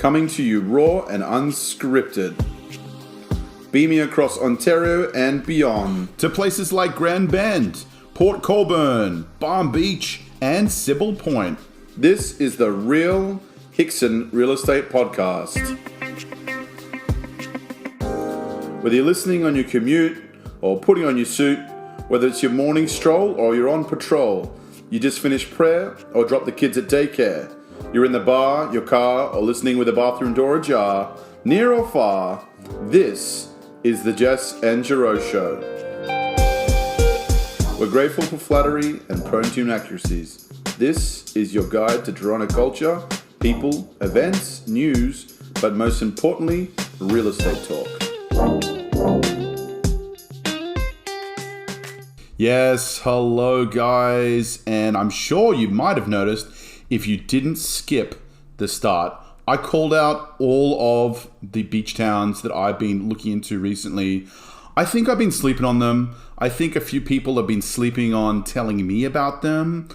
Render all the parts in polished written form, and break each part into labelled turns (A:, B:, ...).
A: coming to you raw and unscripted. Beaming across Ontario and beyond to places like Grand Bend, Port Colborne, Palm Beach, and Sybil Point. This is the Real Hickson Real Estate Podcast. Whether you're listening on your commute or putting on your suit, whether it's your morning stroll or you're on patrol, you just finished prayer or dropped the kids at daycare, you're in the bar, your car, or listening with the bathroom door ajar, near or far, this is the Jess and Giro Show. We're grateful for flattery and prone to inaccuracies. This is your guide to Toronto culture, people, events, news, but most importantly, real estate talk. Yes, hello guys, and I'm sure you might have noticed if you didn't skip the start, I called out all of the beach towns that I've been looking into recently. I think I've been sleeping on them. I think a few people have been sleeping on telling me about them.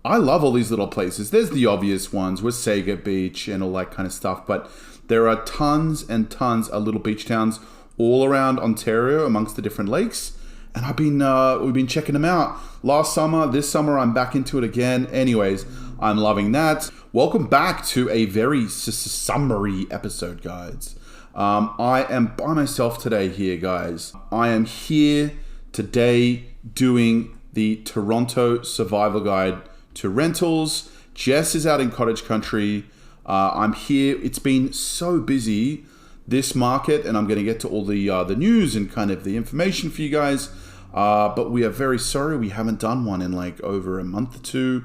A: I love all these little places. There's the obvious ones with Wasaga Beach and all that kind of stuff, but there are tons and tons of little beach towns all around Ontario amongst the different lakes. And we've been checking them out. Last summer, this summer, I'm back into it again. Anyways, I'm loving that. Welcome back to a very summary episode, guys. I am by myself today here, guys. I am here today doing the Toronto Survival Guide to Rentals. Jess is out in cottage country. I'm here. It's been so busy, this market, and I'm going to get to all the news and kind of the information for you guys. But we are very sorry we haven't done one in like over a month or two.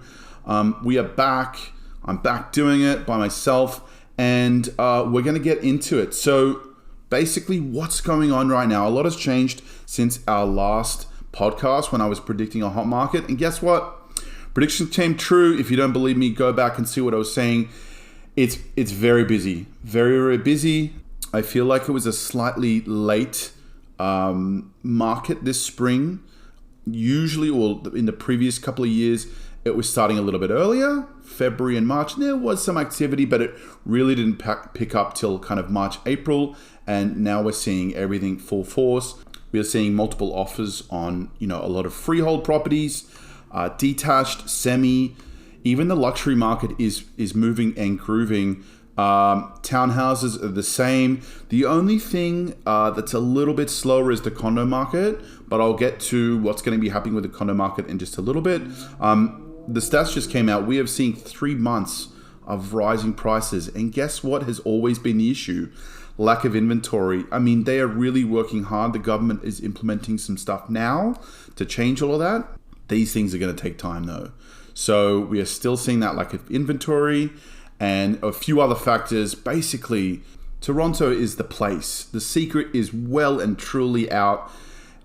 A: We are back. I'm back doing it by myself, and we're going to get into it. So basically what's going on right now, a lot has changed since our last podcast when I was predicting a hot market. And guess what? Predictions came true. If you don't believe me, go back and see what I was saying. It's very busy, very, very busy. I feel like it was a slightly late market this spring. Usually, or in the previous couple of years, it was starting a little bit earlier, February and March. And there was some activity, but it really didn't pick up till kind of March, April. And now we're seeing everything full force. We are seeing multiple offers on, a lot of freehold properties, detached, semi. Even the luxury market is moving and grooving. Townhouses are the same. The only thing that's a little bit slower is the condo market, but I'll get to what's going to be happening with the condo market in just a little bit. The stats just came out. We have seen 3 months of rising prices, and guess what has always been the issue? Lack of inventory. I mean, they are really working hard. The government is implementing some stuff now to change all of that. These things are going to take time though. So we are still seeing that lack of inventory and a few other factors. Basically, Toronto is the place. The secret is well and truly out.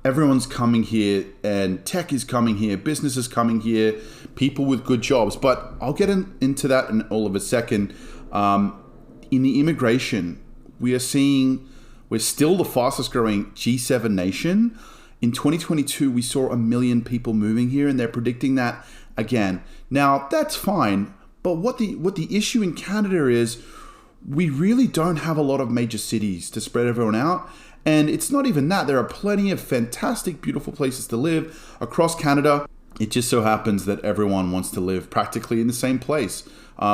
A: Everyone's coming here, and tech is coming here, business is coming here, people with good jobs. But I'll get into that in all of a second. In the immigration, we're still the fastest growing G7 nation. In 2022, we saw 1 million people moving here, and they're predicting that again. Now, that's fine. But what the issue in Canada is, we really don't have a lot of major cities to spread everyone out. And it's not even that. There are plenty of fantastic, beautiful places to live across Canada. It just so happens that everyone wants to live practically in the same place,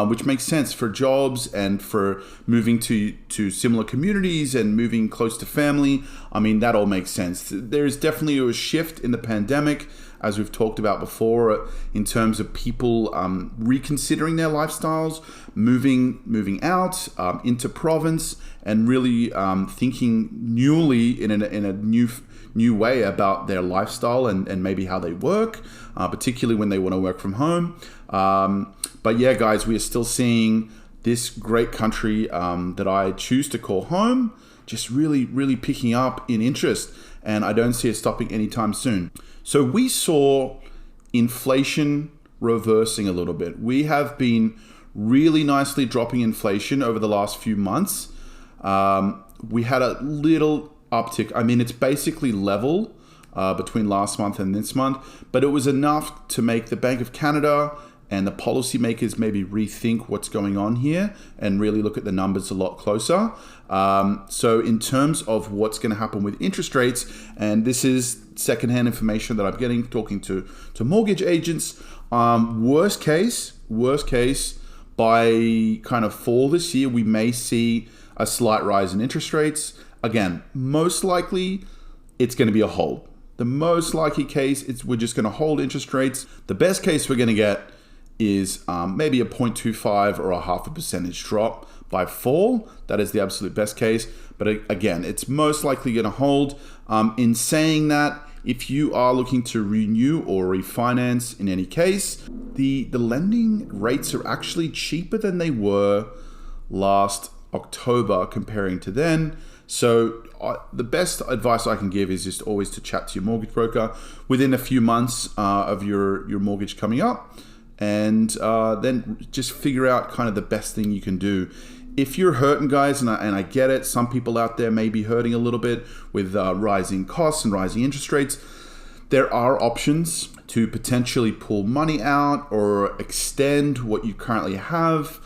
A: which makes sense for jobs and for moving to similar communities and moving close to family. I mean, that all makes sense. There's definitely a shift in the pandemic, as we've talked about before, in terms of people reconsidering their lifestyles, moving out into province, and really thinking newly in a new way about their lifestyle and maybe how they work, particularly when they want to work from home. But yeah, guys, we are still seeing this great country that I choose to call home just really, really picking up in interest, and I don't see it stopping anytime soon. So we saw inflation reversing a little bit. We have been really nicely dropping inflation over the last few months. We had a little uptick. I mean, it's basically level between last month and this month, but it was enough to make the Bank of Canada and the policymakers maybe rethink what's going on here and really look at the numbers a lot closer. So in terms of what's going to happen with interest rates, and this is secondhand information that I'm getting talking to mortgage agents, worst case, by kind of fall this year, we may see a slight rise in interest rates. Again, most likely it's going to be a hold. The most likely case, we're just going to hold interest rates. The best case we're going to get is maybe a 0.25 or a 0.5% drop by fall. That is the absolute best case. But again, it's most likely going to hold. In saying that, if you are looking to renew or refinance in any case, the lending rates are actually cheaper than they were last October comparing to then. So the best advice I can give is just always to chat to your mortgage broker within a few months of your mortgage coming up, and then just figure out kind of the best thing you can do. If you're hurting, guys, and I get it, some people out there may be hurting a little bit with rising costs and rising interest rates. There are options to potentially pull money out or extend what you currently have,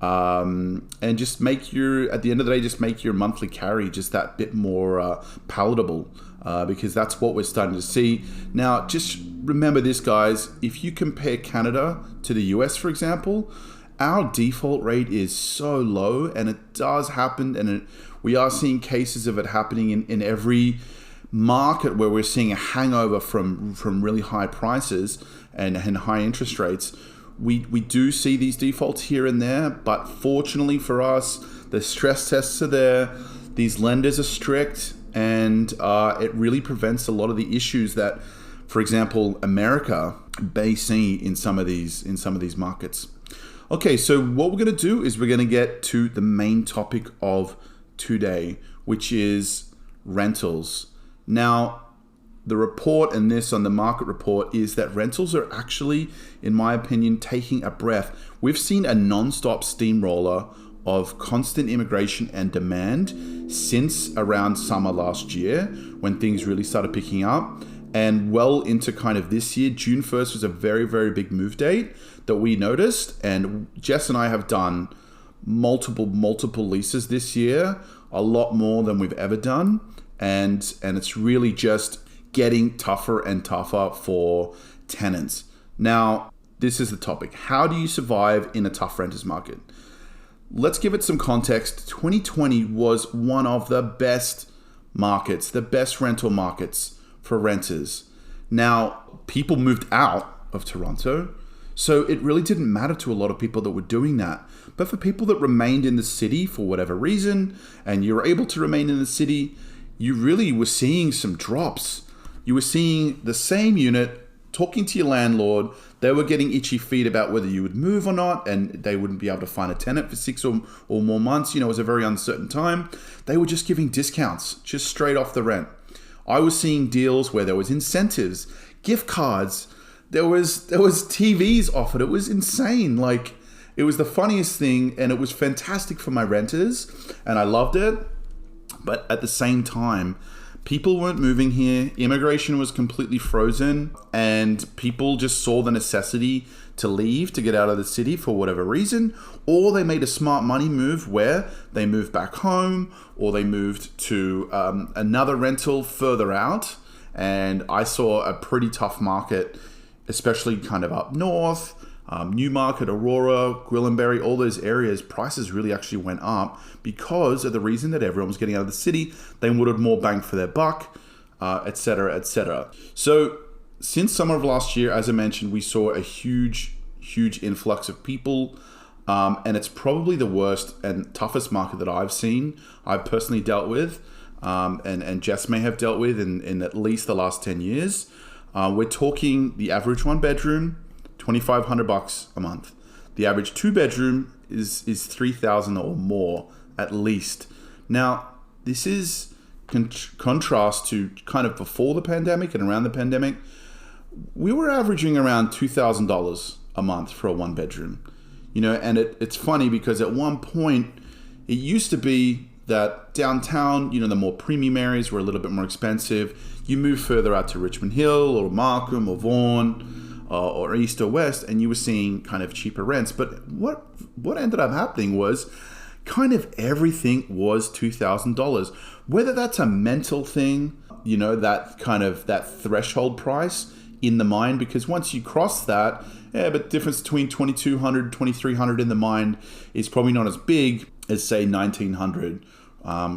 A: and just make at the end of the day, just make your monthly carry just that bit more palatable, because that's what we're starting to see. Now, just remember this, guys, if you compare Canada to the US, for example, our default rate is so low, and it does happen, and we are seeing cases of it happening in every market where we're seeing a hangover from really high prices and high interest rates. We do see these defaults here and there, but fortunately for us, the stress tests are there, these lenders are strict, and it really prevents a lot of the issues that, for example, America may see in some of these markets. Okay, so what we're going to do is we're going to get to the main topic of today, which is rentals. Now, the report and this on the market report is that rentals are actually, in my opinion, taking a breath. We've seen a non-stop steamroller of constant immigration and demand since around summer last year, when things really started picking up, and well into kind of this year. June 1st was a very, very big move date that we noticed, and Jess and I have done multiple leases this year, a lot more than we've ever done, and it's really just getting tougher and tougher for tenants. Now, this is the topic. How do you survive in a tough renters market? Let's give it some context. 2020 was one of the best markets, the best rental markets for renters. Now, people moved out of Toronto, so it really didn't matter to a lot of people that were doing that. But for people that remained in the city for whatever reason, and you were able to remain in the city, you really were seeing some drops. You were seeing the same unit, talking to your landlord. They were getting itchy feet about whether you would move or not, and they wouldn't be able to find a tenant for 6 or more months. You know, it was a very uncertain time. They were just giving discounts, just straight off the rent. I was seeing deals where there was incentives, gift cards, there was TVs offered. It was insane. Like, it was the funniest thing, and it was fantastic for my renters, and I loved it. But at the same time, people weren't moving here. Immigration was completely frozen, and people just saw the necessity to leave, to get out of the city for whatever reason, or they made a smart money move where they moved back home, or they moved to another rental further out. And I saw a pretty tough market, especially kind of up north, Newmarket, Aurora, Gwillimbury, all those areas. Prices really actually went up because of the reason that everyone was getting out of the city. They wanted more bang for their buck, etc., etc. So since summer of last year, as I mentioned, we saw a huge influx of people, and it's probably the worst and toughest market that I've seen. I've personally dealt with, and Jess may have dealt with in at least the last 10 years. We're talking the average 1-bedroom, $2,500 a month. The average 2-bedroom is $3,000 or more at least. Now, this is contrast to kind of before the pandemic and around the pandemic. We were averaging around $2,000 a month for a 1-bedroom. You know, and it's funny because at one point it used to be that downtown, you know, the more premium areas were a little bit more expensive. You move further out to Richmond Hill or Markham or Vaughan, or east or west, and you were seeing kind of cheaper rents. But what ended up happening was kind of everything was $2,000. Whether that's a mental thing, that kind of that threshold price in the mind, because once you cross that, but difference between 2,200, 2,300 in the mind is probably not as big as say 1,900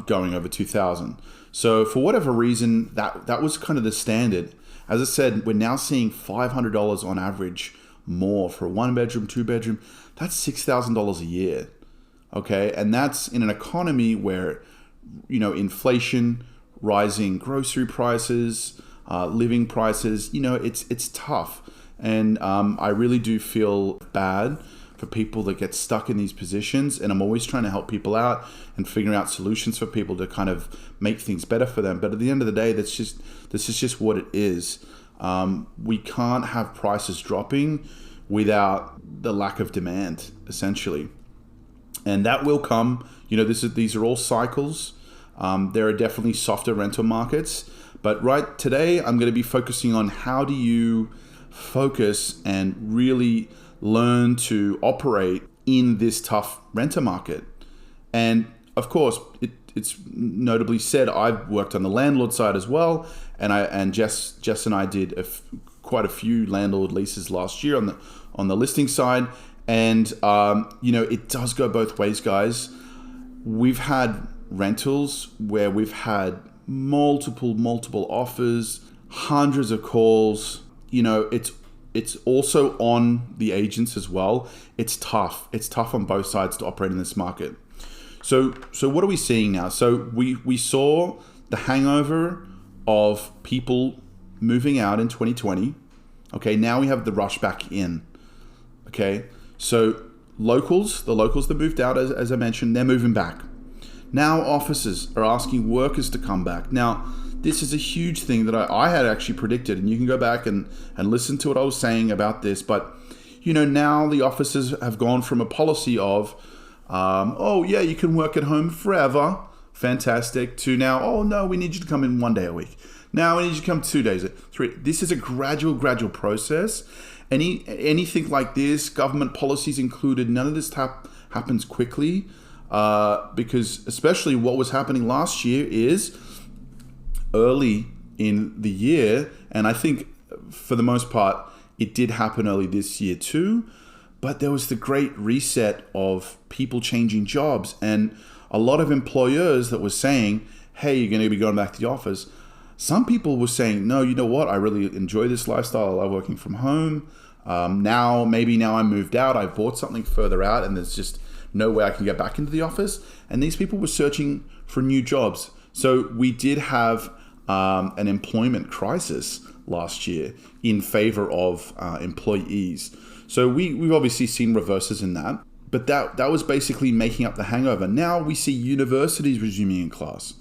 A: going over 2,000. So for whatever reason, that was kind of the standard. As I said, we're now seeing $500 on average more for a 1-bedroom, 2-bedroom. That's $6,000 a year. Okay, and that's in an economy where, inflation, rising grocery prices, living prices, it's tough. And I really do feel bad for people that get stuck in these positions. And I'm always trying to help people out and figuring out solutions for people to kind of make things better for them. But at the end of the day, this is just what it is. We can't have prices dropping without the lack of demand, essentially. And that will come. These are all cycles. There are definitely softer rental markets. But right today, I'm going to be focusing on how do you focus and really learn to operate in this tough renter market. And of course, it's notably said, I've worked on the landlord side as well. And Jess and I did quite a few landlord leases last year on the listing side. And, it does go both ways, guys. We've had rentals where we've had multiple offers, hundreds of calls. It's also on the agents as well. It's tough. It's tough on both sides to operate in this market. So what are we seeing now? So we saw the hangover of people moving out in 2020. Okay, now we have the rush back in. Okay, so the locals that moved out, as I mentioned, they're moving back. Now offices are asking workers to come back. Now, this is a huge thing that I had actually predicted, and you can go back and listen to what I was saying about this. But, now the offices have gone from a policy of, you can work at home forever, fantastic, to now, oh no, we need you to come in 1 day a week. Now we need you to come 2 days, 3. This is a gradual process. Anything like this, government policies included, none of this happens quickly, because especially what was happening last year is early in the year, and I think for the most part it did happen early this year too, but there was the great reset of people changing jobs, and a lot of employers that were saying, hey, you're going to be going back to the office. Some people were saying, no, you know what, I really enjoy this lifestyle, I love working from home. Now I moved out, I bought something further out, and there's just no way I can get back into the office. And these people were searching for new jobs. So we did have an employment crisis last year in favor of employees. So we've obviously seen reverses in that, but that was basically making up the hangover. Now we see universities resuming in class.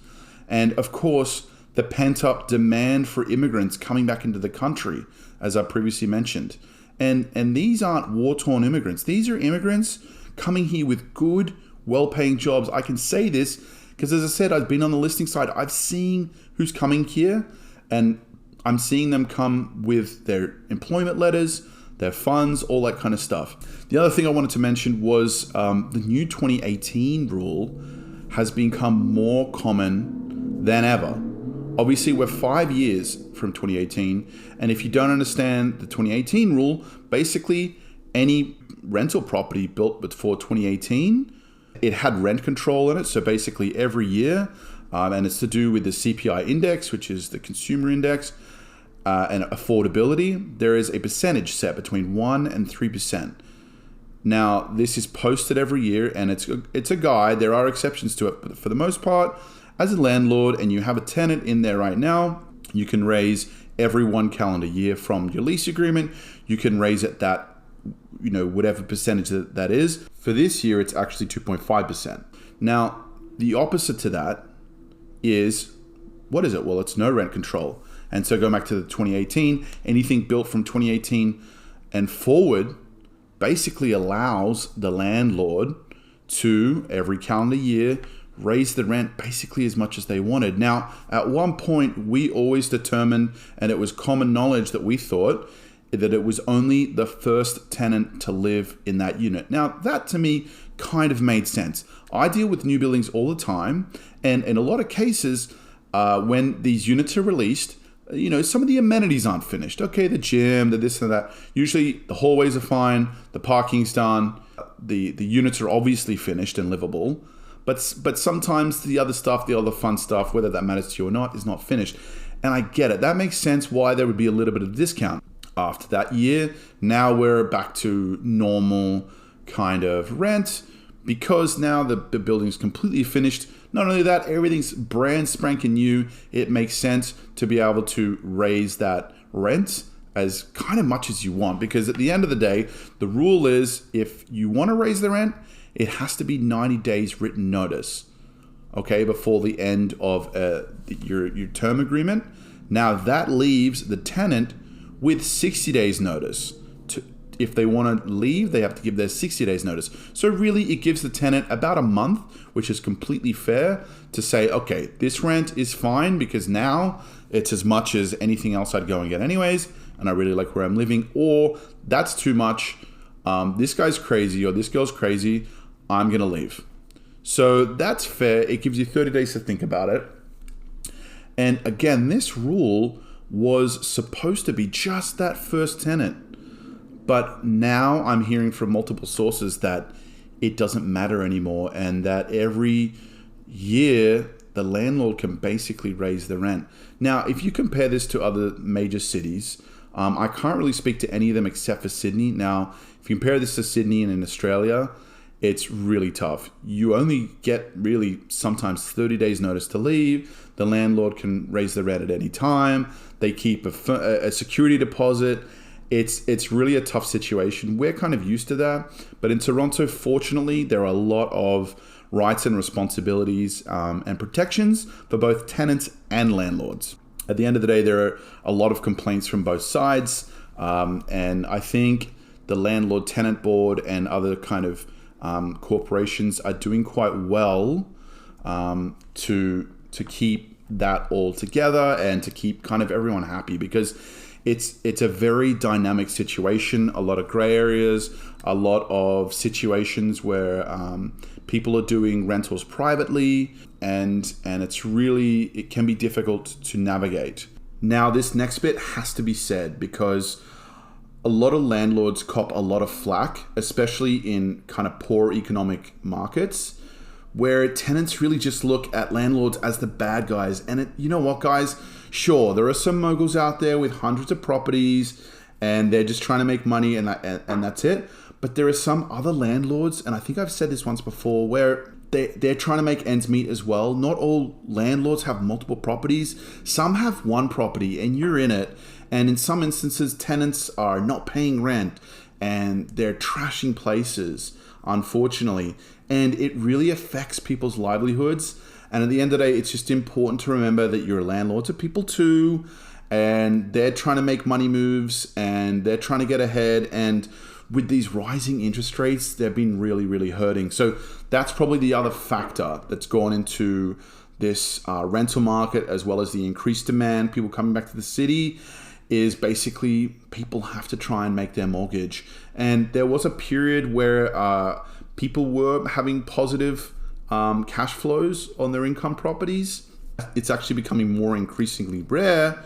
A: And of course, the pent-up demand for immigrants coming back into the country, as I previously mentioned. And these aren't war-torn immigrants. These are immigrants coming here with good, well-paying jobs. I can say this because, as I said, I've been on the listing side. I've seen who's coming here, and I'm seeing them come with their employment letters, their funds, all that kind of stuff. The other thing I wanted to mention was the new 2018 rule has become more common than ever. Obviously, we're 5 years from 2018, and if you don't understand the 2018 rule, basically any rental property built before 2018, it had rent control in it. So basically every year, and it's to do with the CPI index, which is the consumer index, and affordability, there is a percentage set between 1 and 3%. Now, this is posted every year, and it's a guide. There are exceptions to it, but for the most part, as a landlord and you have a tenant in there right now, you can raise every 1 calendar year from your lease agreement. You can raise it that, whatever percentage that is. For this year, it's actually 2.5%. Now, the opposite to that is, what is it? Well, it's no rent control. And so going back to the 2018, anything built from 2018 and forward basically allows the landlord to, every calendar year, raise the rent basically as much as they wanted. Now, at one point, we always determined, and it was common knowledge that we thought, that it was only the first tenant to live in that unit. Now, that to me kind of made sense. I deal with new buildings all the time, and in a lot of cases, when these units are released, some of the amenities aren't finished. Okay, the gym, the this and that. Usually the hallways are fine, the parking's done, the units are obviously finished and livable, but sometimes the other stuff, the other fun stuff, whether that matters to you or not, is not finished. And I get it. That makes sense why there would be a little bit of discount. After that year, now we're back to normal kind of rent because now the building's completely finished. Not only that, everything's brand spanking new. It makes sense to be able to raise that rent as kind of much as you want, because at the end of the day, the rule is if you want to raise the rent, it has to be 90 days written notice, okay, before the end of your term agreement. Now that leaves the tenant with 60 days notice. If they want to leave, they have to give their 60 days notice. So really it gives the tenant about a month, which is completely fair, to say, okay, this rent is fine because now it's as much as anything else I'd go and get anyways, and I really like where I'm living, or that's too much, this guy's crazy or this girl's crazy, I'm going to leave. So that's fair. It gives you 30 days to think about it. And again, this rule was supposed to be just that first tenant. But now I'm hearing from multiple sources that it doesn't matter anymore, and that every year the landlord can basically raise the rent. Now, if you compare this to other major cities, I can't really speak to any of them except for Sydney. Now, if you compare this to Sydney and in Australia, it's really tough. You only get really sometimes 30 days notice to leave. The landlord can raise the rent at any time. They keep a security deposit. It's really a tough situation. We're kind of used to that. But in Toronto, fortunately, there are a lot of rights and responsibilities and protections for both tenants and landlords. At the end of the day, there are a lot of complaints from both sides. And I think the landlord-tenant board and other kind of corporations are doing quite well to keep that all together and to keep kind of everyone happy, because it's a very dynamic situation, a lot of gray areas, a lot of situations where people are doing rentals privately, and it can be difficult to navigate. Now, this next bit has to be said because a lot of landlords cop a lot of flack, especially in kind of poor economic markets, where tenants really just look at landlords as the bad guys. And you know what, guys? Sure, there are some moguls out there with hundreds of properties and they're just trying to make money and that's it. But there are some other landlords, and I think I've said this once before, where they're trying to make ends meet as well. Not all landlords have multiple properties. Some have one property and you're in it. And in some instances, tenants are not paying rent and they're trashing places, unfortunately. And it really affects people's livelihoods. And at the end of the day, it's just important to remember that your landlords are people too, and they're trying to make money moves and they're trying to get ahead. And with these rising interest rates, they've been really, really hurting. So that's probably the other factor that's gone into this rental market, as well as the increased demand, people coming back to the city, is basically people have to try and make their mortgage. And there was a period where people were having positive cash flows on their income properties. It's actually becoming more increasingly rare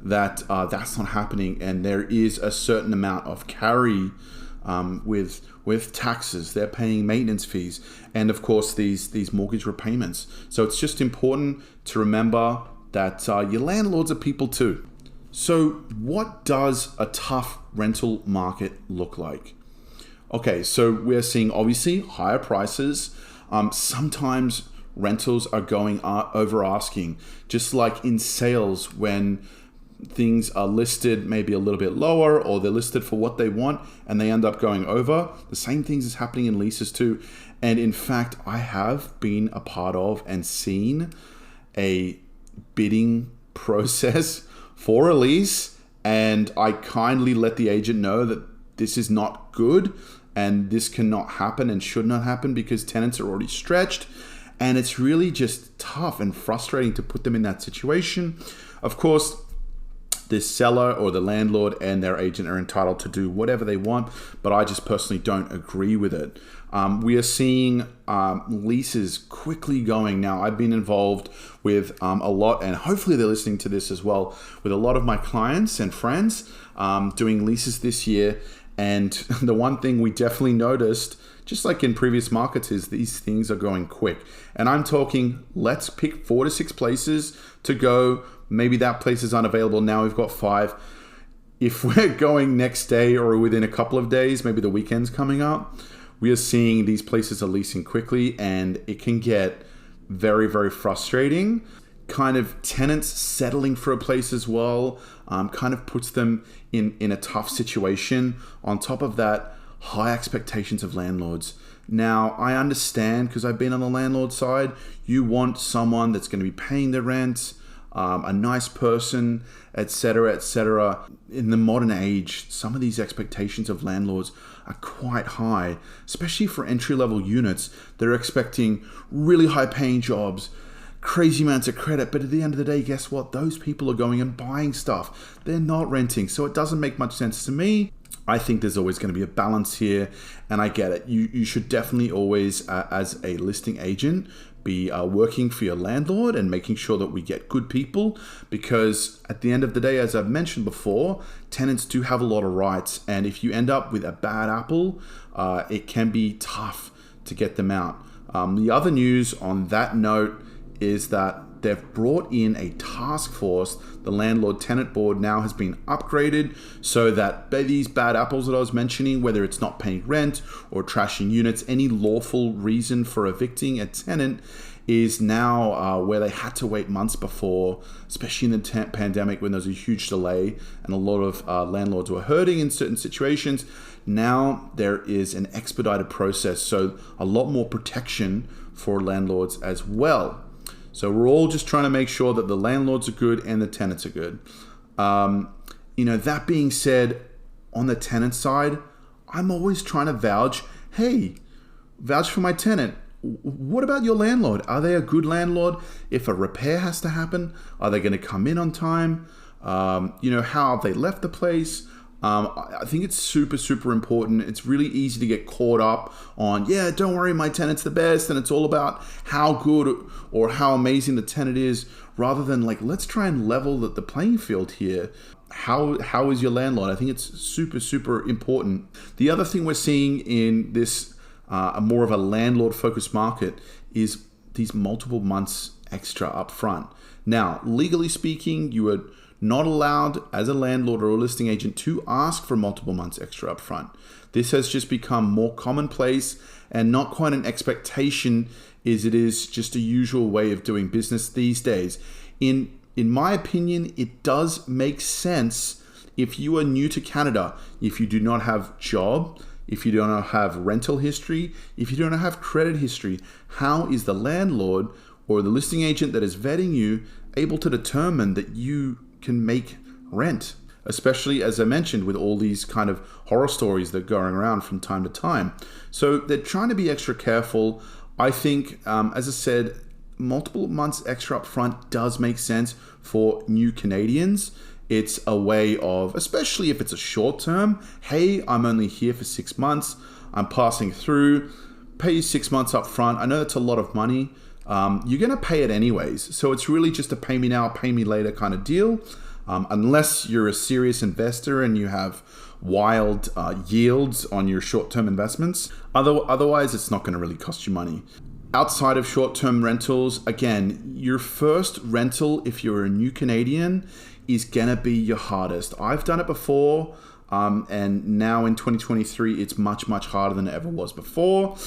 A: that that's not happening, and there is a certain amount of carry with taxes. They're paying maintenance fees, and of course these mortgage repayments. So it's just important to remember that your landlords are people too. So what does a tough rental market look like? Okay, so we're seeing obviously higher prices. Sometimes rentals are going over asking, just like in sales when things are listed maybe a little bit lower, or they're listed for what they want and they end up going over. The same things is happening in leases too. And in fact, I have been a part of and seen a bidding process for a lease, and I kindly let the agent know that this is not good and this cannot happen and should not happen because tenants are already stretched, and it's really just tough and frustrating to put them in that situation. Of course, This seller or the landlord and their agent are entitled to do whatever they want, but I just personally don't agree with it. We are seeing leases quickly going. Now, I've been involved with a lot, and hopefully they're listening to this as well, with a lot of my clients and friends doing leases this year. And the one thing we definitely noticed, just like in previous markets, is these things are going quick. And I'm talking, let's pick 4 to 6 places to go. Maybe that place is unavailable. Now we've got 5. If we're going next day or within a couple of days, maybe the weekend's coming up, we are seeing these places are leasing quickly, and it can get very, very frustrating. Kind of tenants settling for a place as well, kind of puts them in a tough situation. On top of that, high expectations of landlords. Now, I understand, because I've been on the landlord side, you want someone that's going to be paying the rent, a nice person, etc., etc. In the modern age, some of these expectations of landlords are quite high, especially for entry-level units. They're expecting really high-paying jobs, crazy amounts of credit, but at the end of the day, guess what? Those people are going and buying stuff. They're not renting, so it doesn't make much sense to me. I think there's always going to be a balance here, and I get it. You should definitely always, as a listing agent, be working for your landlord and making sure that we get good people, because at the end of the day, as I've mentioned before, tenants do have a lot of rights, and if you end up with a bad apple, it can be tough to get them out. The other news on that note is that they've brought in a task force. The landlord tenant board now has been upgraded so that these bad apples that I was mentioning, whether it's not paying rent or trashing units, any lawful reason for evicting a tenant, is now where they had to wait months before, especially in the pandemic when there was a huge delay and a lot of landlords were hurting in certain situations. Now there is an expedited process, so a lot more protection for landlords as well. So we're all just trying to make sure that the landlords are good and the tenants are good. That being said, on the tenant side, I'm always trying to vouch for my tenant. What about your landlord? Are they a good landlord? If a repair has to happen, are they going to come in on time? How have they left the place? I think it's super, super important. It's really easy to get caught up on, don't worry, my tenant's the best, and it's all about how good or how amazing the tenant is, rather than let's try and level the playing field here. How is your landlord? I think it's super, super important. The other thing we're seeing in this more of a landlord-focused market is these multiple months extra up front. Now, legally speaking, you would not allowed as a landlord or a listing agent to ask for multiple months extra upfront. This has just become more commonplace and not quite an expectation, as it is just a usual way of doing business these days. In my opinion, it does make sense if you are new to Canada, if you do not have job, if you do not have rental history, if you do not have credit history. How is the landlord or the listing agent that is vetting you able to determine that you can make rent, especially as I mentioned with all these kind of horror stories that are going around from time to time? So they're trying to be extra careful. I think, as I said, multiple months extra up front does make sense for new Canadians. It's a way of, especially if it's a short term, hey, I'm only here for 6 months, I'm passing through, pay you 6 months up front. I know that's a lot of money. You're going to pay it anyways. So it's really just a pay me now, pay me later kind of deal. Unless you're a serious investor and you have wild yields on your short-term investments. Otherwise, it's not going to really cost you money. Outside of short-term rentals, again, your first rental, if you're a new Canadian, is going to be your hardest. I've done it before, and now in 2023, it's much, much harder than it ever was before.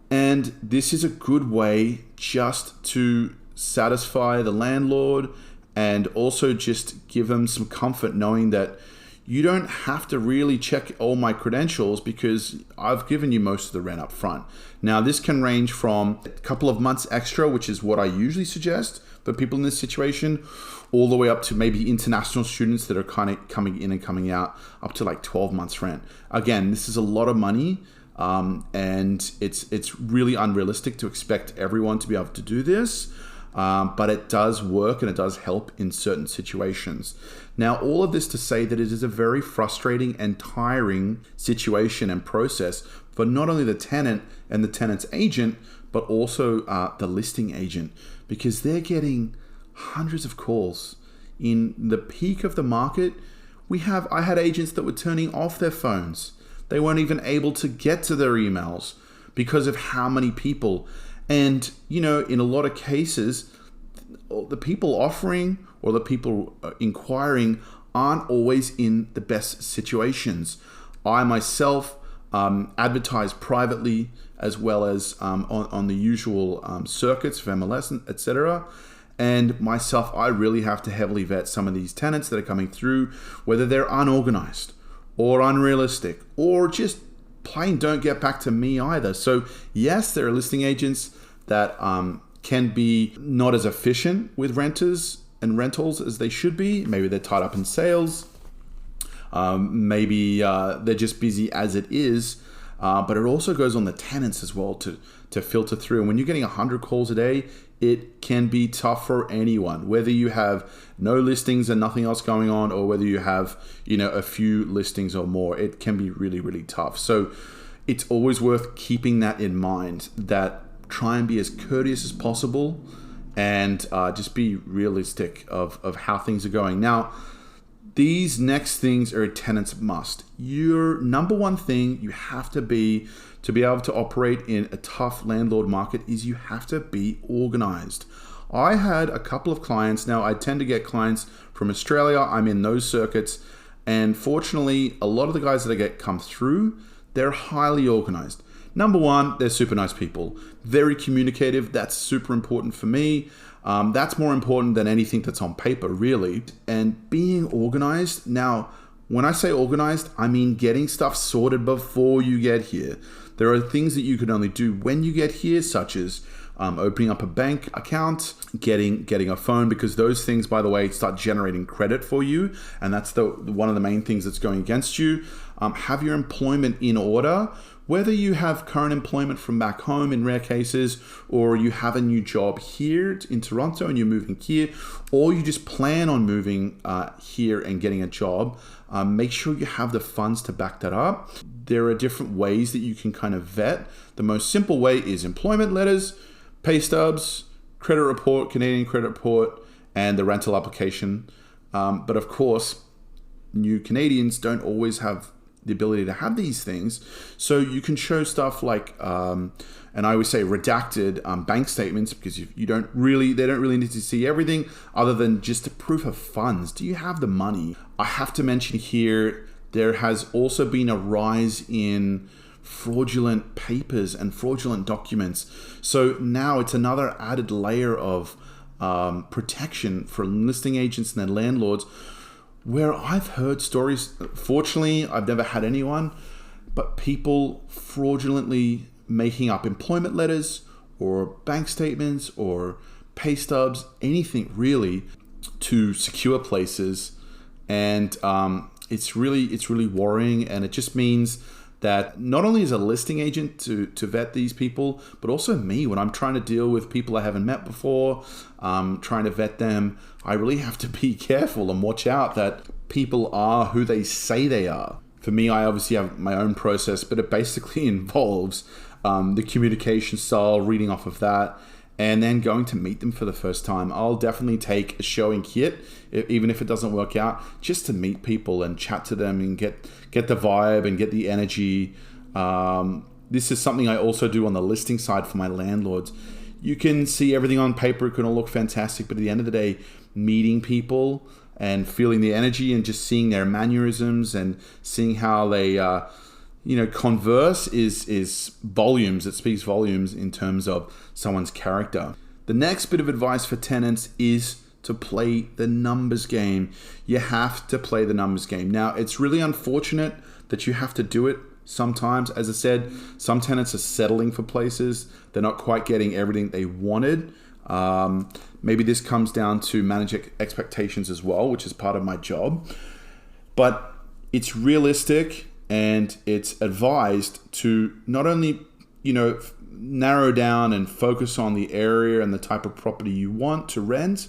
A: And this is a good way just to satisfy the landlord and also just give them some comfort knowing that you don't have to really check all my credentials because I've given you most of the rent up front. Now, this can range from a couple of months extra, which is what I usually suggest for people in this situation, all the way up to maybe international students that are kind of coming in and coming out, up to 12 months rent. Again, this is a lot of money. And it's really unrealistic to expect everyone to be able to do this. but it does work and it does help in certain situations. Now, all of this to say that it is a very frustrating and tiring situation and process for not only the tenant and the tenant's agent, but also the listing agent, because they're getting hundreds of calls. In the peak of the market, I had agents that were turning off their phones. They weren't even able to get to their emails because of how many people. And, in a lot of cases, the people offering or the people inquiring aren't always in the best situations. I myself advertise privately as well as on the usual circuits of MLS, etc. And myself, I really have to heavily vet some of these tenants that are coming through, whether they're unorganized or unrealistic or just plain don't get back to me either. So yes, there are listing agents that can be not as efficient with renters and rentals as they should be. Maybe they're tied up in sales. Maybe they're just busy as it is. But it also goes on the tenants as well to filter through. And when you're getting 100 calls a day, it can be tough for anyone, whether you have no listings and nothing else going on, or whether you have, a few listings or more. It can be really, really tough. So it's always worth keeping that in mind, that try and be as courteous as possible and just be realistic of how things are going. Now, these next things are a tenant's must. Your number one thing you have to be able to operate in a tough landlord market is you have to be organized. I had a couple of clients. Now, I tend to get clients from Australia. I'm in those circuits. And fortunately, a lot of the guys that I get come through, they're highly organized. Number one, they're super nice people. Very communicative. That's super important for me. That's more important than anything that's on paper, really. And being organized. Now, when I say organized, I mean getting stuff sorted before you get here. There are things that you can only do when you get here, such as opening up a bank account, getting a phone, because those things, by the way, start generating credit for you. And that's one of the main things that's going against you. Have your employment in order. Whether you have current employment from back home in rare cases, or you have a new job here in Toronto and you're moving here, or you just plan on moving here and getting a job, make sure you have the funds to back that up. There are different ways that you can kind of vet. The most simple way is employment letters, pay stubs, credit report, Canadian credit report, and the rental application. But of course, new Canadians don't always have the ability to have these things. So you can show stuff like, and I always say redacted bank statements, because they don't really need to see everything other than just a proof of funds. Do you have the money? I have to mention here, there has also been a rise in fraudulent papers and fraudulent documents. So now it's another added layer of protection for listing agents and their landlords, where I've heard stories. Fortunately, I've never had anyone, but people fraudulently making up employment letters or bank statements or pay stubs, anything really, to secure places. And it's really worrying. And it just means that not only as a listing agent to vet these people, but also me when I'm trying to deal with people I haven't met before, trying to vet them, I really have to be careful and watch out that people are who they say they are. For me, I obviously have my own process, but it basically involves the communication style, reading off of that, and then going to meet them for the first time. I'll definitely take a showing kit, even if it doesn't work out, just to meet people and chat to them and get the vibe and get the energy. This is something I also do on the listing side for my landlords. You can see everything on paper, it can all look fantastic, but at the end of the day, meeting people and feeling the energy and just seeing their mannerisms and seeing how they converse is volumes. It speaks volumes in terms of someone's character. The next bit of advice for tenants is to play the numbers game. You have to play the numbers game. Now, it's really unfortunate that you have to do it sometimes. As I said, some tenants are settling for places. They're not quite getting everything they wanted. Maybe this comes down to managing expectations as well, which is part of my job. But it's realistic and it's advised to not only, narrow down and focus on the area and the type of property you want to rent,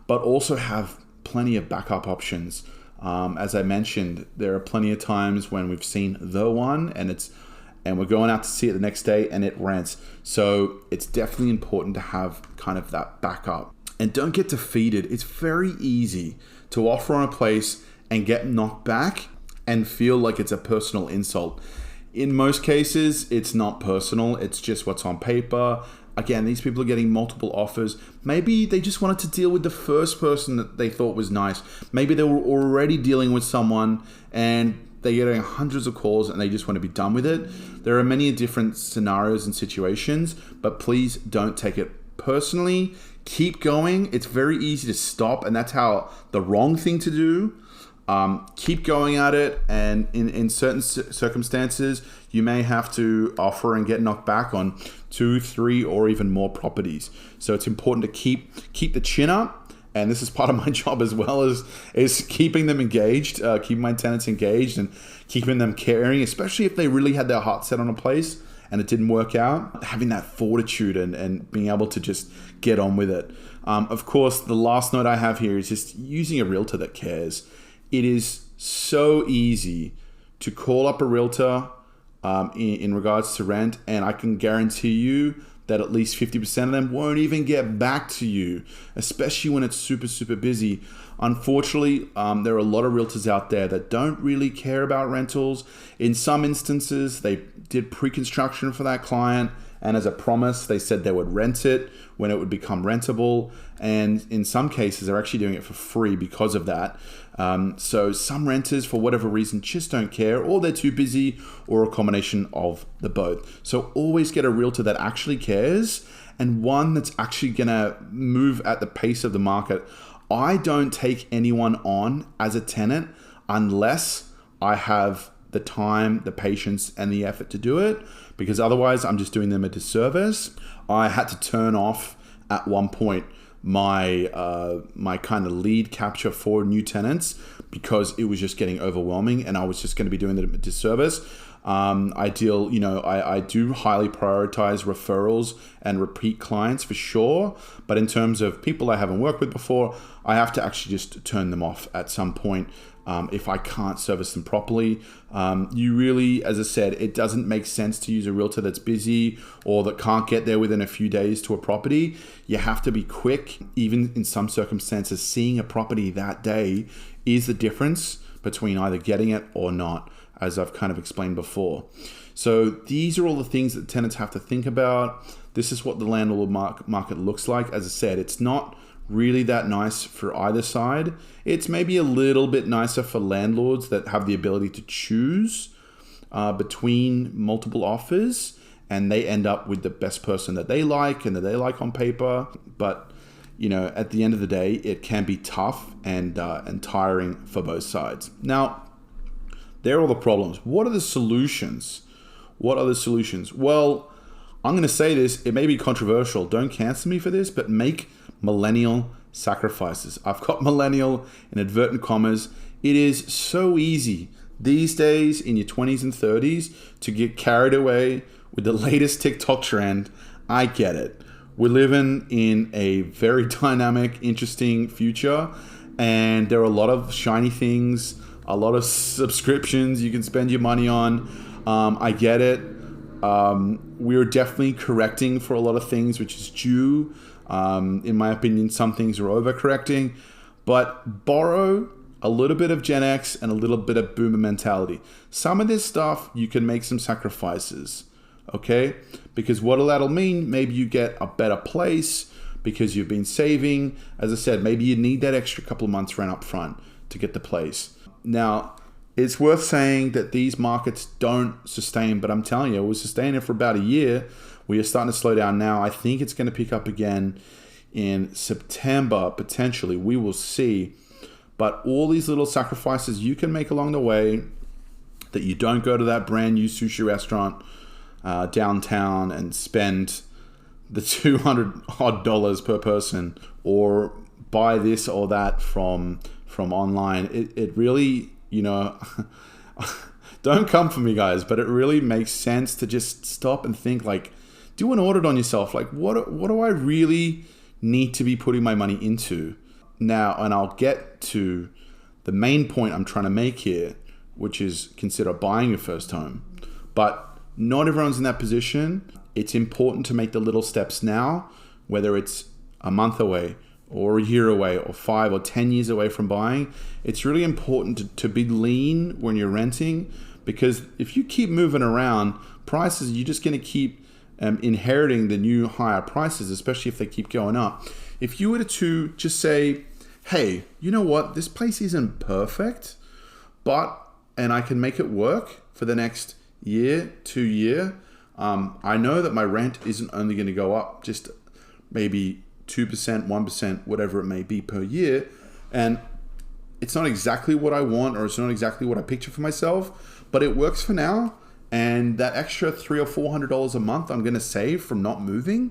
A: but also have plenty of backup options. As I mentioned, there are plenty of times when we've seen the one and we're going out to see it the next day and it rents. So it's definitely important to have kind of that backup. And don't get defeated. It's very easy to offer on a place and get knocked back and feel like it's a personal insult. In most cases, it's not personal. It's just what's on paper. Again, these people are getting multiple offers. Maybe they just wanted to deal with the first person that they thought was nice. Maybe they were already dealing with someone and they're getting hundreds of calls and they just want to be done with it. There are many different scenarios and situations, but please don't take it personally. Keep going. It's very easy to stop, and that's the wrong thing to do. Keep going at it, and in certain circumstances, you may have to offer and get knocked back on 2, 3, or even more properties. So it's important to keep the chin up, and this is part of my job as well, is keeping them engaged, keeping my tenants engaged, and keeping them caring, especially if they really had their heart set on a place and it didn't work out. Having that fortitude and being able to just get on with it. Of course, the last note I have here is just using a realtor that cares. It is so easy to call up a realtor in regards to rent, and I can guarantee you that at least 50% of them won't even get back to you, especially when it's super, super busy. Unfortunately, there are a lot of realtors out there that don't really care about rentals. In some instances, they did pre-construction for that client, and as a promise, they said they would rent it when it would become rentable. And in some cases, they're actually doing it for free because of that. So some renters, for whatever reason, just don't care, or they're too busy, or a combination of the both. So always get a realtor that actually cares, and one that's actually gonna move at the pace of the market. I don't take anyone on as a tenant unless I have the time, the patience, and the effort to do it, because otherwise I'm just doing them a disservice. I had to turn off at one point my kind of lead capture for new tenants because it was just getting overwhelming and I was just going to be doing them a disservice. I do highly prioritize referrals and repeat clients for sure, but in terms of people I haven't worked with before, I have to actually just turn them off at some point. If I can't service them properly. You really, as I said, it doesn't make sense to use a realtor that's busy or that can't get there within a few days to a property. You have to be quick. Even in some circumstances, seeing a property that day is the difference between either getting it or not, as I've kind of explained before. So these are all the things that tenants have to think about. This is what the landlord market looks like. As I said, it's not really that nice for either side. It's maybe a little bit nicer for landlords that have the ability to choose between multiple offers, and they end up with the best person that they like and that they like on paper. But at the end of the day, it can be tough and tiring for both sides. Now, there are all the problems. What are the solutions? Well, I'm going to say this. It may be controversial. Don't cancel me for this, but make millennial sacrifices. I've got millennial in advertent commas. It is so easy these days in your 20s and 30s to get carried away with the latest TikTok trend. I get it. We're living in a very dynamic, interesting future, and there are a lot of shiny things, a lot of subscriptions you can spend your money on. I get it. We're definitely correcting for a lot of things, which is due. In my opinion, some things are overcorrecting, but borrow a little bit of Gen X and a little bit of boomer mentality. Some of this stuff, you can make some sacrifices, okay? Because what that'll mean, maybe you get a better place because you've been saving. As I said, maybe you need that extra couple of months rent up front to get the place. Now, it's worth saying that these markets don't sustain, but I'm telling you, we're sustaining for about a year. We are starting to slow down now. I think it's going to pick up again in September, potentially. We will see. But all these little sacrifices you can make along the way, that you don't go to that brand new sushi restaurant downtown and spend the $200 odd per person, or buy this or that from online. It really, don't come for me, guys, but it really makes sense to just stop and think, like, do an audit on yourself. Like, what do I really need to be putting my money into now? And I'll get to the main point I'm trying to make here, which is consider buying your first home. But not everyone's in that position. It's important to make the little steps now, whether it's a month away or a year away or 5 or 10 years away from buying. It's really important to be lean when you're renting, because if you keep moving around prices, you're just going to keep inheriting the new higher prices, especially if they keep going up. If you were to just say, hey, you know what, this place isn't perfect, and I can make it work for the next year, 2 year. I know that my rent isn't only going to go up just maybe 2%, 1%, whatever it may be per year. And it's not exactly what I want, or it's not exactly what I picture for myself, but it works for now. And that extra $300 or $400 a month I'm going to save from not moving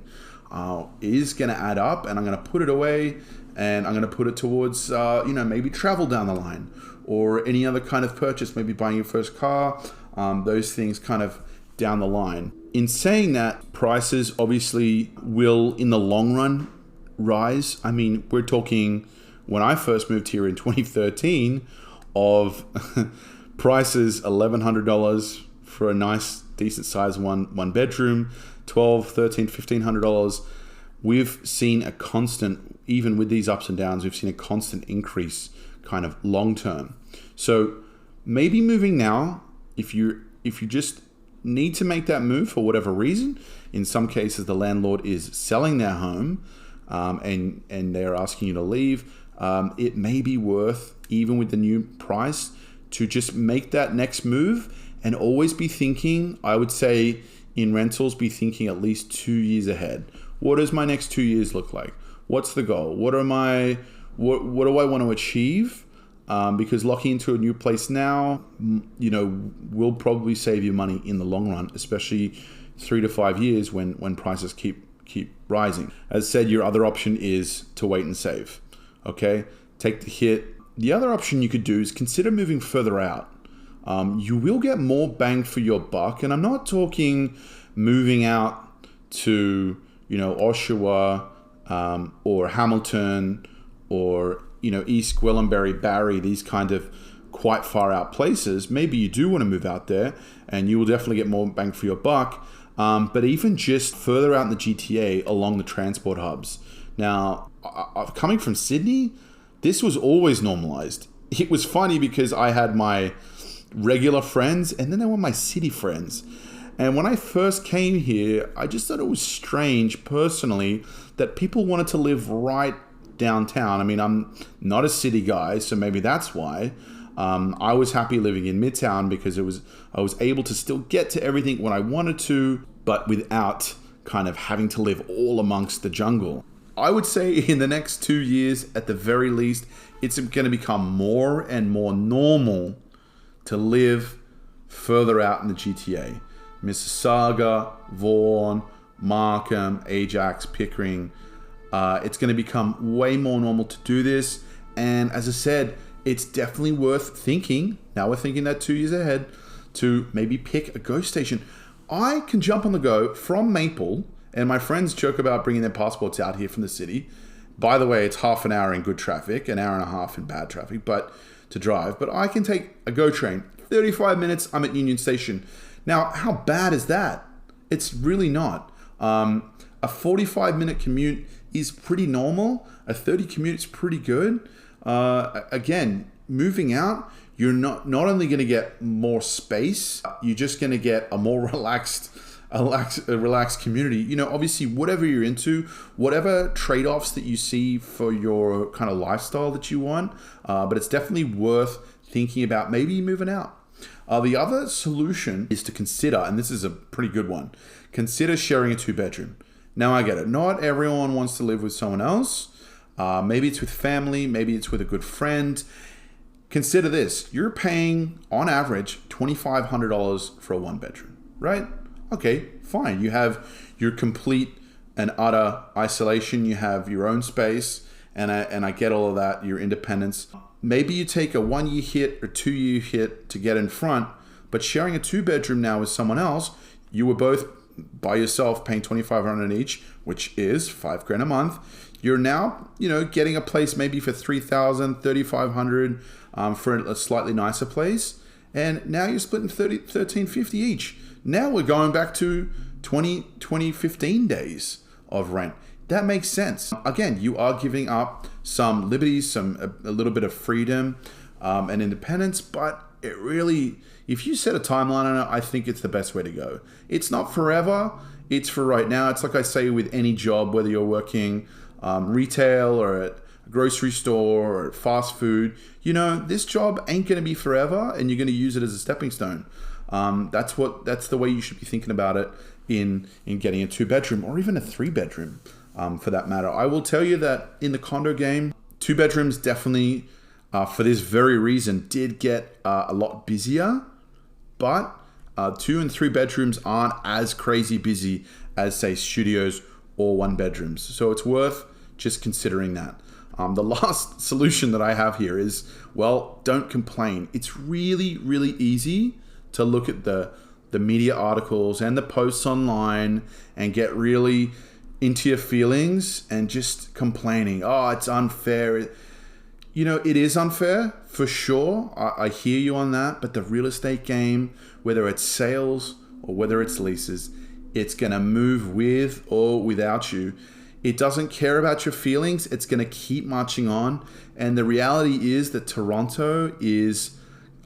A: is going to add up, and I'm going to put it away, and I'm going to put it towards, maybe travel down the line, or any other kind of purchase, maybe buying your first car, those things kind of down the line. In saying that, prices obviously will, in the long run, rise. I mean, we're talking, when I first moved here in 2013, of prices $1,100 for a nice, decent size one bedroom, $1,200, $1,300, $1,500. We've seen a constant, even with these ups and downs, we've seen a constant increase kind of long term. So maybe moving now, if you just need to make that move for whatever reason. In some cases, the landlord is selling their home and they're asking you to leave. It may be worth, even with the new price, to just make that next move, and always be thinking, I would say in rentals, be thinking at least 2 years ahead. What does my next 2 years look like? What's the goal? What do I want to achieve? Because locking into a new place now, will probably save you money in the long run, especially 3 to 5 years when prices keep rising. As said, your other option is to wait and save. Okay, take the hit. The other option you could do is consider moving further out. You will get more bang for your buck, and I'm not talking moving out to Oshawa or Hamilton or East Gwillimbury, Barrie, these kind of quite far out places. Maybe you do want to move out there, and you will definitely get more bang for your buck. But even just further out in the GTA along the transport hubs. Now, coming from Sydney, this was always normalized. It was funny because I had my regular friends, and then there were my city friends. And when I first came here, I just thought it was strange, personally, that people wanted to live right downtown. I mean, I'm not a city guy, so maybe that's why. I was happy living in Midtown because I was able to still get to everything when I wanted to, but without kind of having to live all amongst the jungle. I would say in the next 2 years, at the very least, it's going to become more and more normal to live further out in the GTA. Mississauga, Vaughan, Markham, Ajax, Pickering. It's going to become way more normal to do this. And as I said, it's definitely worth thinking, now we're thinking that 2 years ahead, to maybe pick a Go station. I can jump on the Go from Maple, and my friends joke about bringing their passports out here from the city. By the way, it's half an hour in good traffic, an hour and a half in bad traffic, to drive. But I can take a Go train. 35 minutes, I'm at Union Station. Now, how bad is that? It's really not. A 45-minute commute is pretty normal. A 30 commute is pretty good. Again, moving out, you're not only going to get more space, you're just going to get a more relaxed community. Obviously, whatever you're into, whatever trade-offs that you see for your kind of lifestyle that you want, but it's definitely worth thinking about maybe moving out. The other solution is to consider, and this is a pretty good one, consider sharing a 2-bedroom. Now, I get it. Not everyone wants to live with someone else. Maybe it's with family. Maybe it's with a good friend. Consider this. You're paying, on average, $2,500 for a 1-bedroom, right? Okay, fine. You have your complete and utter isolation. You have your own space, and I get all of that, your independence. Maybe you take a 1-year hit or 2-year hit to get in front, but sharing a 2-bedroom now with someone else, you were both by yourself paying $2,500 each, which is $5,000 a month, you're now, getting a place maybe for $3,000, $3,500 for a slightly nicer place. And now you're splitting $13.50 each. Now we're going back to 2015 days of rent. That makes sense. Again, you are giving up some liberties, a little bit of freedom and independence, but it really, if you set a timeline on it, I think it's the best way to go. It's not forever, it's for right now. It's like I say with any job, whether you're working retail or at a grocery store or at fast food, this job ain't gonna be forever and you're gonna use it as a stepping stone. That's the way you should be thinking about it in getting a 2-bedroom or even a 3-bedroom for that matter. I will tell you that in the condo game, 2 bedrooms definitely for this very reason did get a lot busier, but 2 and 3 bedrooms aren't as crazy busy as say studios or 1 bedrooms. So it's worth just considering that. The last solution that I have here is, well, don't complain. It's really, really easy to look at the media articles and the posts online and get really into your feelings and just complaining. Oh, it's unfair. It is unfair for sure. I hear you on that, but the real estate game, whether it's sales or whether it's leases, it's going to move with or without you. It doesn't care about your feelings. It's going to keep marching on. And the reality is that Toronto is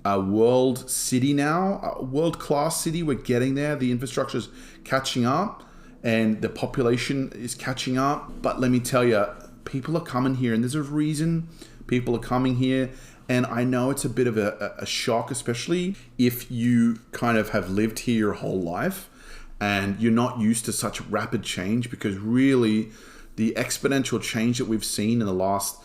A: a world city now, a world-class city. We're getting there. The infrastructure is catching up and the population is catching up. But let me tell you, people are coming here, and there's a reason people are coming here. And I know it's a bit of a shock, especially if you kind of have lived here your whole life and you're not used to such rapid change, because really the exponential change that we've seen in the last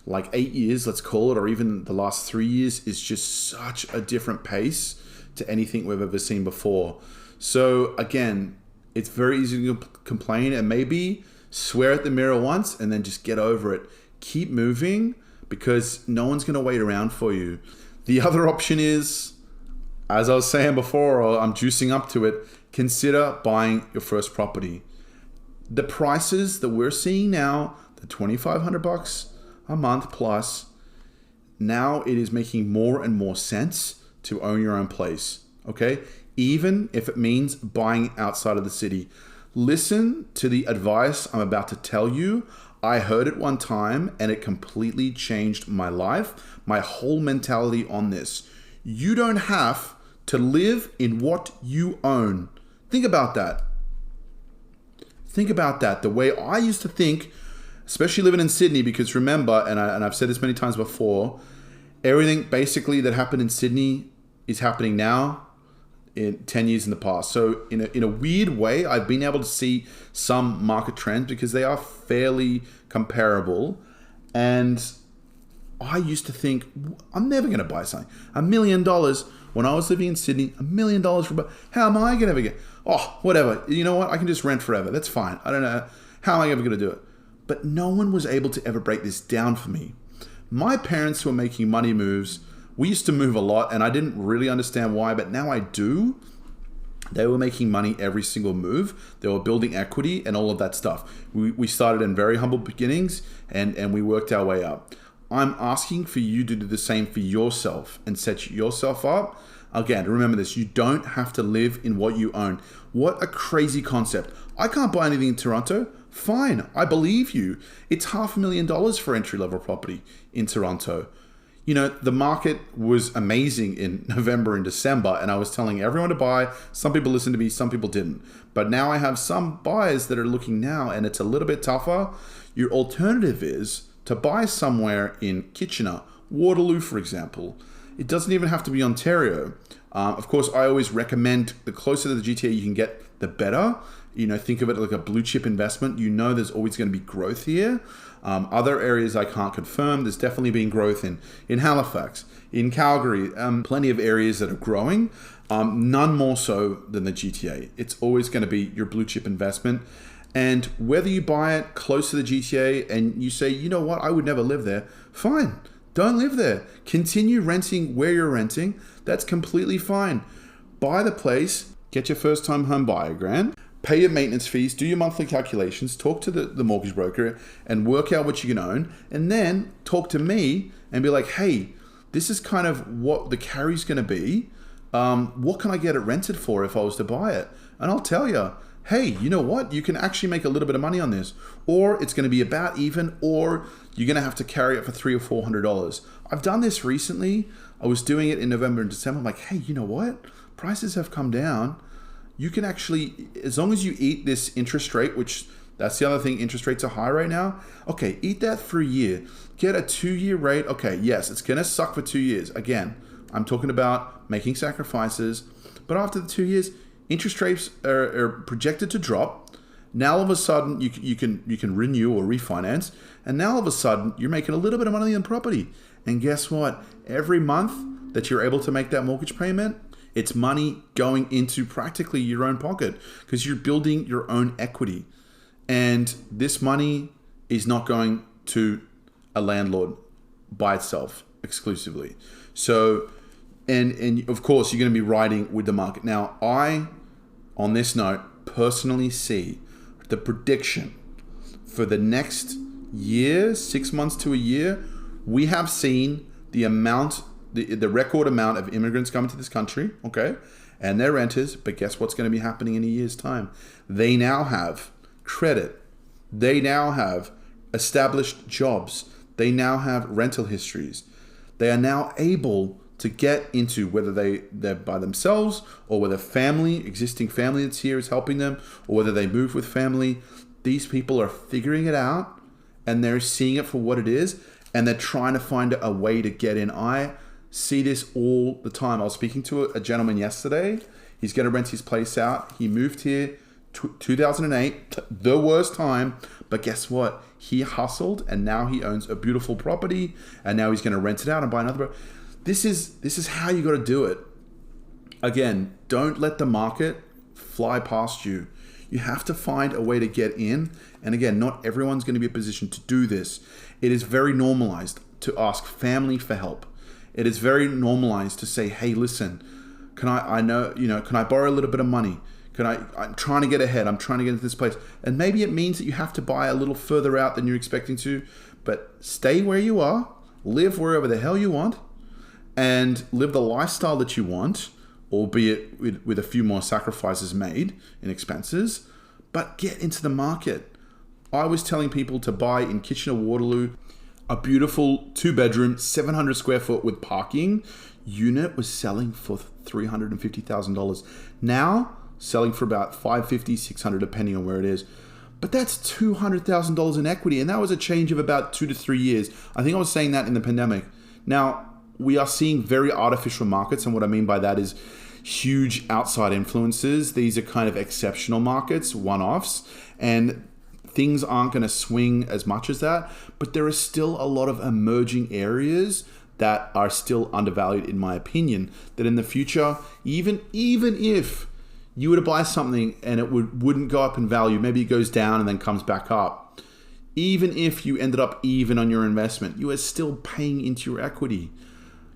A: 8 years, let's call it, or even the last 3 years, is just such a different pace to anything we've ever seen before. So again, it's very easy to complain and maybe swear at the mirror once and then just get over it. Keep moving, because no one's going to wait around for you. The other option is, as I was saying before, or I'm juicing up to it, consider buying your first property. The prices that we're seeing now, the $2,500 a month plus, now it is making more and more sense to own your own place, okay? Even if it means buying outside of the city. Listen to the advice I'm about to tell you. I heard it one time and it completely changed my life, my whole mentality on this. You don't have to live in what you own. Think about that. Think about that. The way I used to think, especially living in Sydney, because remember, and I've said this many times before, everything basically that happened in Sydney is happening now in 10 years in the past. So in a weird way, I've been able to see some market trends because they are fairly comparable. And I used to think, I'm never going to buy something. $1 million when I was living in Sydney, $1 million for, how am I going to ever get? Oh, whatever. You know what? I can just rent forever. That's fine. I don't know. How am I ever going to do it? But no one was able to ever break this down for me. My parents were making money moves. We used to move a lot and I didn't really understand why, but now I do. They were making money every single move. They were building equity and all of that stuff. We started in very humble beginnings and we worked our way up. I'm asking for you to do the same for yourself and set yourself up. Again, remember this, you don't have to live in what you own. What a crazy concept. I can't buy anything in Toronto. Fine, I believe you. It's $500,000 for entry-level property in Toronto. The market was amazing in November and December, and I was telling everyone to buy. Some people listened to me, some people didn't. But now I have some buyers that are looking now, and it's a little bit tougher. Your alternative is to buy somewhere in Kitchener, Waterloo, for example. It doesn't even have to be Ontario. Of course, I always recommend the closer to the GTA you can get, the better. Think of it like a blue chip investment. There's always going to be growth here. Other areas I can't confirm. There's definitely been growth in Halifax, in Calgary, plenty of areas that are growing. None more so than the GTA. It's always going to be your blue chip investment. And whether you buy it close to the GTA and you say, you know what, I would never live there, fine. Don't live there. Continue renting where you're renting. That's completely fine. Buy the place, get your first time home buyer grant, pay your maintenance fees, do your monthly calculations, talk to the mortgage broker and work out what you can own, and then talk to me and be like, hey, this is kind of what the carry's going to be. What can I get it rented for if I was to buy it? And I'll tell you, hey, you know what? You can actually make a little bit of money on this, or it's going to be about even, or you're going to have to carry it for $300 or $400. I've done this recently. I was doing it in November and December. I'm like, hey, you know what? Prices have come down. You can actually, as long as you eat this interest rate, which that's the other thing, interest rates are high right now. Okay, eat that for a year. Get a 2-year rate. Okay, yes, it's going to suck for 2 years. Again, I'm talking about making sacrifices. But after the 2 years, interest rates are projected to drop. Now all of a sudden you can renew or refinance, and now all of a sudden you're making a little bit of money on property. And guess what? Every month that you're able to make that mortgage payment, it's money going into practically your own pocket because you're building your own equity. And this money is not going to a landlord by itself exclusively. So, and of course, you're going to be riding with the market. Now, I, on this note, personally see the prediction for the next year, 6 months to a year. We have seen the amount, the record amount of immigrants coming to this country, okay, and they're renters. But guess what's going to be happening in a year's time? They now have credit. They now have established jobs. They now have rental histories. They are now able to get into, whether they're by themselves or whether existing family that's here is helping them, or whether they move with family. These people are figuring it out and they're seeing it for what it is, and they're trying to find a way to get in. I see this all the time. I was speaking to a gentleman yesterday. He's going to rent his place out. He moved here 2008, the worst time, but guess what? He hustled and now he owns a beautiful property, and now he's going to rent it out and buy another. This is how you got to do it. Again, don't let the market fly past you. You have to find a way to get in. And again, not everyone's going to be in a position to do this. It is very normalized to ask family for help. It is very normalized to say, hey, listen, can I borrow a little bit of money? I'm trying to get ahead. I'm trying to get into this place. And maybe it means that you have to buy a little further out than you're expecting to, but stay where you are, live wherever the hell you want, and live the lifestyle that you want, albeit with a few more sacrifices made in expenses, but get into the market. I was telling people to buy in Kitchener-Waterloo a beautiful 2-bedroom, 700 square foot with parking unit was selling for $350,000. Now, selling for about $550,000, $600,000, depending on where it is. But that's $200,000 in equity, and that was a change of about 2 to 3 years. I think I was saying that in the pandemic. Now, we are seeing very artificial markets, and what I mean by that is huge outside influences. These are kind of exceptional markets, one-offs, and things aren't going to swing as much as that, but there are still a lot of emerging areas that are still undervalued, in my opinion, that in the future, even if you were to buy something and it wouldn't go up in value, maybe it goes down and then comes back up. Even if you ended up even on your investment, you are still paying into your equity.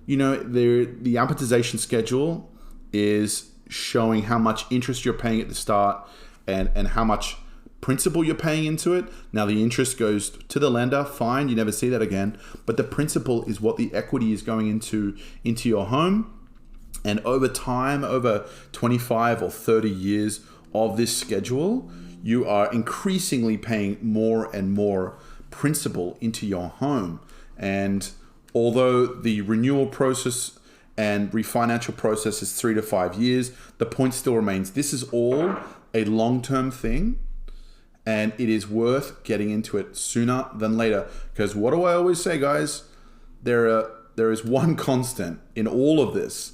A: You know, the amortization schedule is showing how much interest you're paying at the start and how much principal you're paying into it. Now the interest goes to the lender, fine, you never see that again. But the principal is what the equity is going into your home. And over time, over 25 or 30 years of this schedule, you are increasingly paying more and more principal into your home. And although the renewal process and refinancial process is 3 to 5 years, the point still remains. This is all a long-term thing, and it is worth getting into it sooner than later. Because what do I always say, guys? There is one constant in all of this.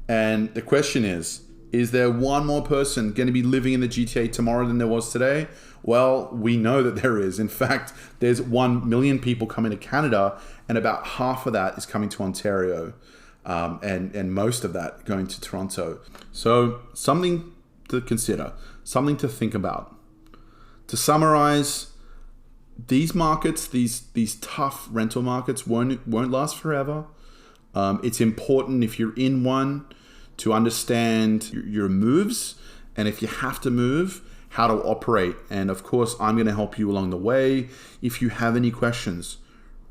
A: And the question is there one more person going to be living in the GTA tomorrow than there was today? Well, we know that there is. In fact, there's 1 million people coming to Canada, and about half of that is coming to Ontario, and most of that going to Toronto. So something to consider, something to think about. To summarize, these markets, these tough rental markets won't last forever. It's important, if you're in one, to understand your moves, and if you have to move, how to operate. And of course, I'm going to help you along the way. If you have any questions,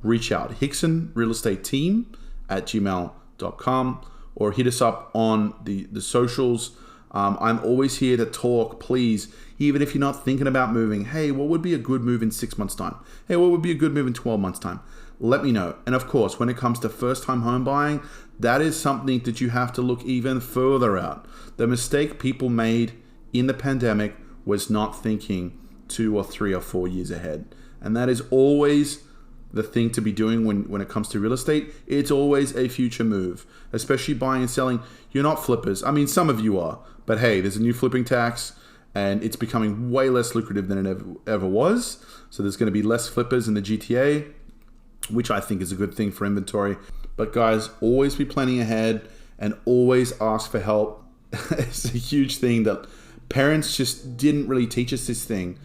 A: reach out. hicksonrealestateteam@gmail.com or hit us up on the socials. I'm always here to talk. Please, even if you're not thinking about moving, hey, what would be a good move in 6 months' time? Hey, what would be a good move in 12 months' time? Let me know. And of course, when it comes to first-time home buying, that is something that you have to look even further out. The mistake people made in the pandemic was not thinking 2 or 3 or 4 years ahead. And that is always the thing to be doing when it comes to real estate. It's always a future move, especially buying and selling. You're not flippers. I mean, some of you are, but hey, there's a new flipping tax and it's becoming way less lucrative than it ever was. So there's going to be less flippers in the GTA, which I think is a good thing for inventory. But guys, always be planning ahead and always ask for help. It's a huge thing that parents just didn't really teach us this thing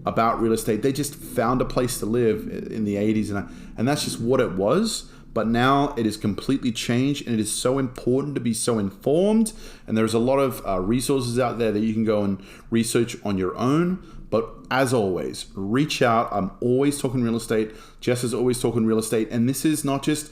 A: about real estate. They just found a place to live in the 80s and that's just what it was. But now it is completely changed and it is so important to be so informed. And there's a lot of resources out there that you can go and research on your own. But as always, reach out. I'm always talking real estate. Jess is always talking real estate. And this is not just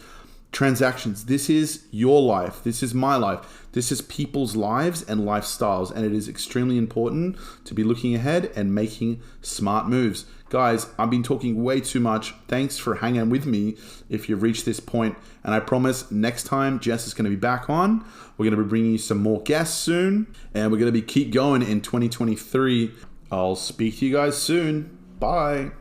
A: transactions. This is your life. This is my life. This is people's lives and lifestyles. And it is extremely important to be looking ahead and making smart moves. Guys, I've been talking way too much. Thanks for hanging with me if you've reached this point. And I promise next time Jess is going to be back on. We're going to be bringing you some more guests soon. And we're going to keep going in 2023. I'll speak to you guys soon. Bye.